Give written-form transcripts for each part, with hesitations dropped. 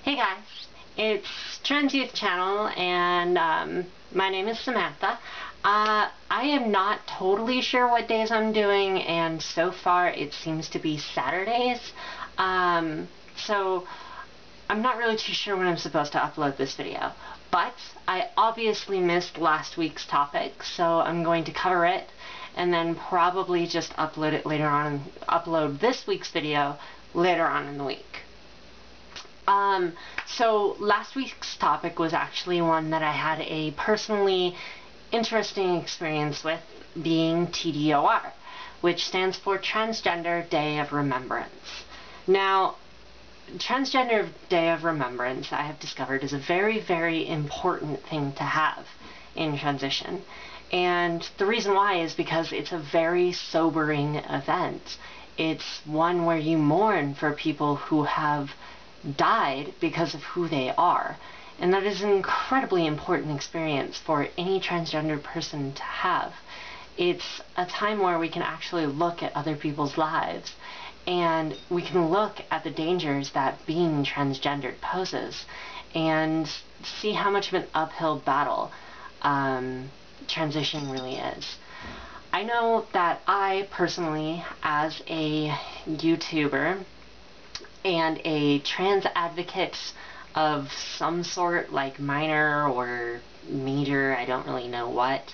Hey guys, it's Trans Youth Channel, and my name is Samantha. I am not totally sure what days I'm doing, and so far it seems to be Saturdays. So I'm not really too sure when I'm supposed to upload this video, but I obviously missed last week's topic, so I'm going to cover it and then probably just upload it later on, upload this week's video later on in the week. So last week's topic was actually one that I had a personally interesting experience with, being TDOR, which stands for Transgender Day of Remembrance. Now, Transgender Day of Remembrance, I have discovered, is a very, very important thing to have in transition. And the reason why is because it's a very sobering event. It's one where you mourn for people who have died because of who they are, and that is an incredibly important experience for any transgender person to have. It's a time where we can actually look at other people's lives, and we can look at the dangers that being transgendered poses, and see how much of an uphill battle transition really is. I know that I personally, as a YouTuber and a trans advocate of some sort, like minor or major, I don't really know what,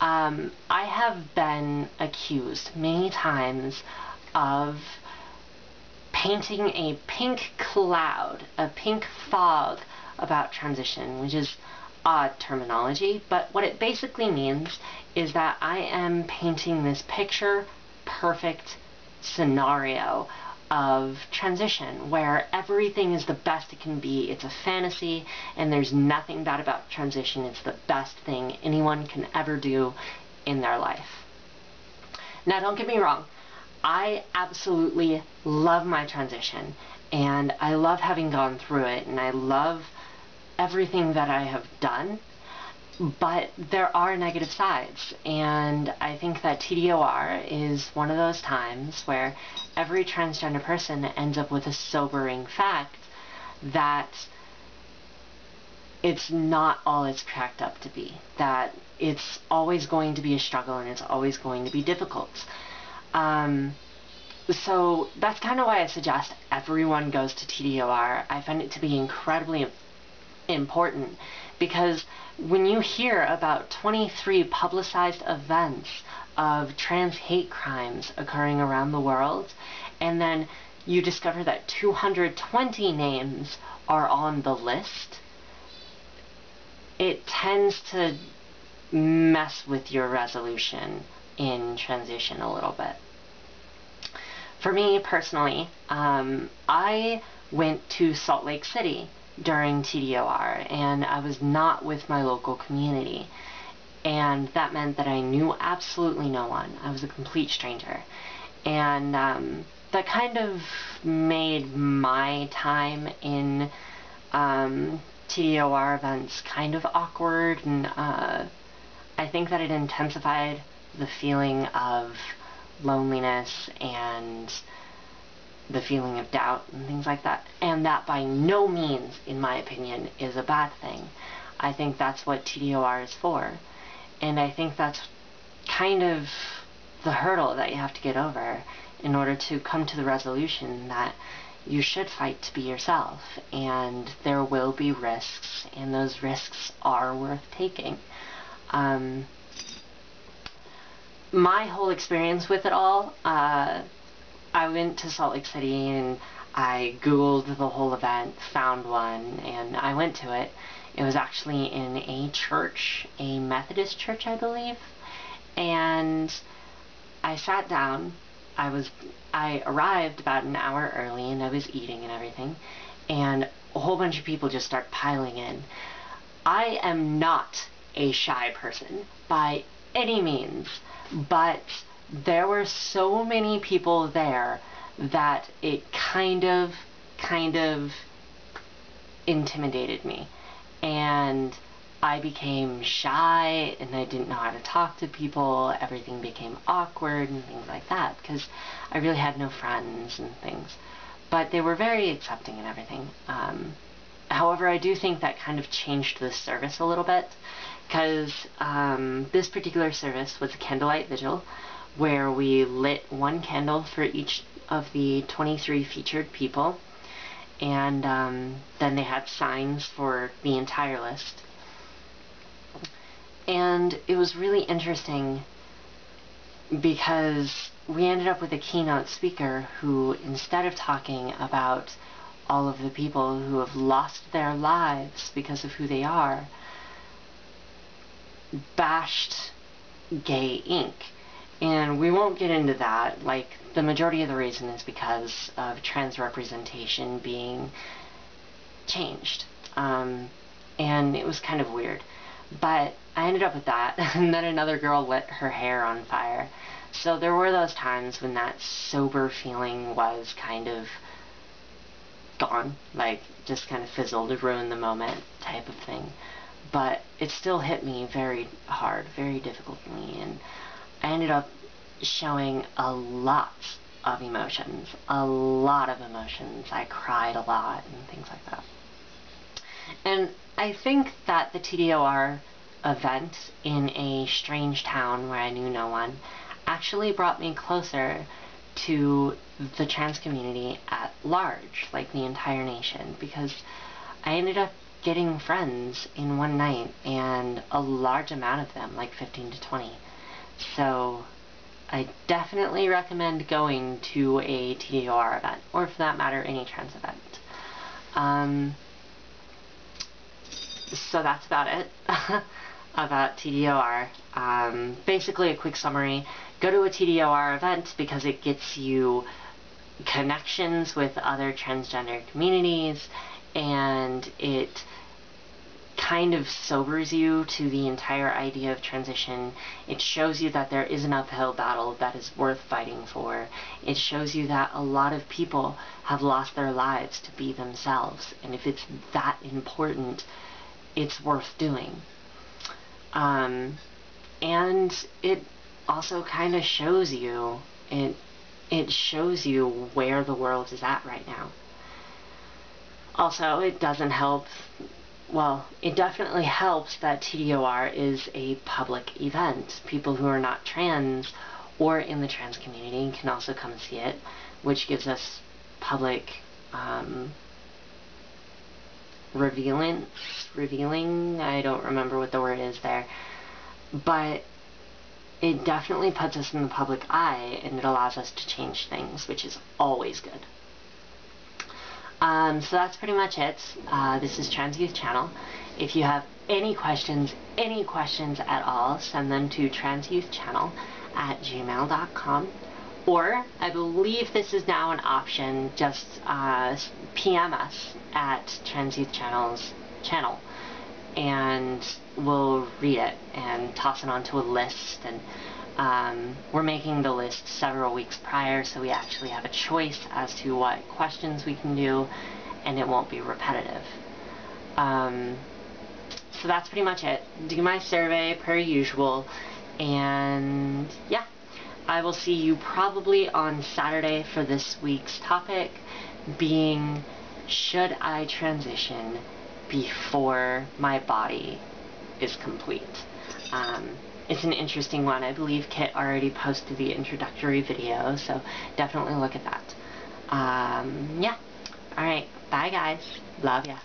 I have been accused many times of painting a pink cloud, a pink fog about transition, which is odd terminology, but what it basically means is that I am painting this picture perfect scenario of transition, where everything is the best it can be. It's a fantasy, and there's nothing bad about transition. It's the best thing anyone can ever do in their life. Now, don't get me wrong. I absolutely love my transition, and I love having gone through it, and I love everything that I have done. But there are negative sides, and I think that TDOR is one of those times where every transgender person ends up with a sobering fact that it's not all it's cracked up to be, that it's always going to be a struggle and it's always going to be difficult. So that's kind of why I suggest everyone goes to TDOR. I find it to be incredibly important, because when you hear about 23 publicized events of trans hate crimes occurring around the world, and then you discover that 220 names are on the list, it tends to mess with your resolution in transition a little bit. For me personally, I went to Salt Lake City during TDOR, and I was not with my local community, and that meant that I knew absolutely no one. I was a complete stranger, and that kind of made my time in TDOR events kind of awkward, and I think that it intensified the feeling of loneliness and the feeling of doubt and things like that, and that by no means, in my opinion, is a bad thing. I think that's what TDOR is for, and I think that's kind of the hurdle that you have to get over in order to come to the resolution that you should fight to be yourself, and there will be risks, and those risks are worth taking. My whole experience with it all, I went to Salt Lake City and I Googled the whole event, found one, and I went to it. It was actually in a church, a Methodist church, I believe, and I sat down. I arrived about an hour early, and I was eating and everything, and a whole bunch of people just start piling in. I am not a shy person by any means, but there were so many people there that it kind of intimidated me, and I became shy, and I didn't know how to talk to people. Everything became awkward and things like that, because I really had no friends and things. But they were very accepting and everything. However, I do think that kind of changed the service a little bit, because this particular service was a candlelight vigil where we lit one candle for each of the 23 featured people, and then they had signs for the entire list. And it was really interesting because we ended up with a keynote speaker who, instead of talking about all of the people who have lost their lives because of who they are, bashed gay ink. And we won't get into that. Like, the majority of the reason is because of trans representation being changed. And it was kind of weird. But I ended up with that, and then another girl lit her hair on fire. So there were those times when that sober feeling was kind of gone, like just kind of fizzled, ruined the moment type of thing. But it still hit me very hard, very difficultly, and I ended up showing a lot of emotions, a lot of emotions. I cried a lot and things like that. And I think that the TDOR event in a strange town where I knew no one actually brought me closer to the trans community at large, like the entire nation, because I ended up getting friends in one night, and a large amount of them, like 15 to 20. So I definitely recommend going to a TDOR event, or for that matter, any trans event. So that's about it about TDOR. Basically a quick summary: go to a TDOR event because it gets you connections with other transgender communities, and it kind of sobers you to the entire idea of transition. It shows you that there is an uphill battle that is worth fighting for. It shows you that a lot of people have lost their lives to be themselves, and if it's that important, it's worth doing. And it also kind of shows you, it shows you where the world is at right now. Also, it doesn't help, well, it definitely helps that TDOR is a public event. People who are not trans or in the trans community can also come see it, which gives us public revealing, I don't remember what the word is there, but it definitely puts us in the public eye, and it allows us to change things, which is always good. So that's pretty much it. This is Trans Youth Channel. If you have any questions at all, send them to transyouthchannel@gmail.com. Or, I believe this is now an option, just PM us at Trans Youth Channel's channel, and we'll read it and toss it onto a list. And we're making the list several weeks prior, so we actually have a choice as to what questions we can do, and it won't be repetitive. So that's pretty much it. Do my survey per usual, and yeah. I will see you probably on Saturday for this week's topic, being, should I transition before my body is complete? It's an interesting one. I believe Kit already posted the introductory video, so definitely look at that. Yeah. Alright, bye guys. Love ya.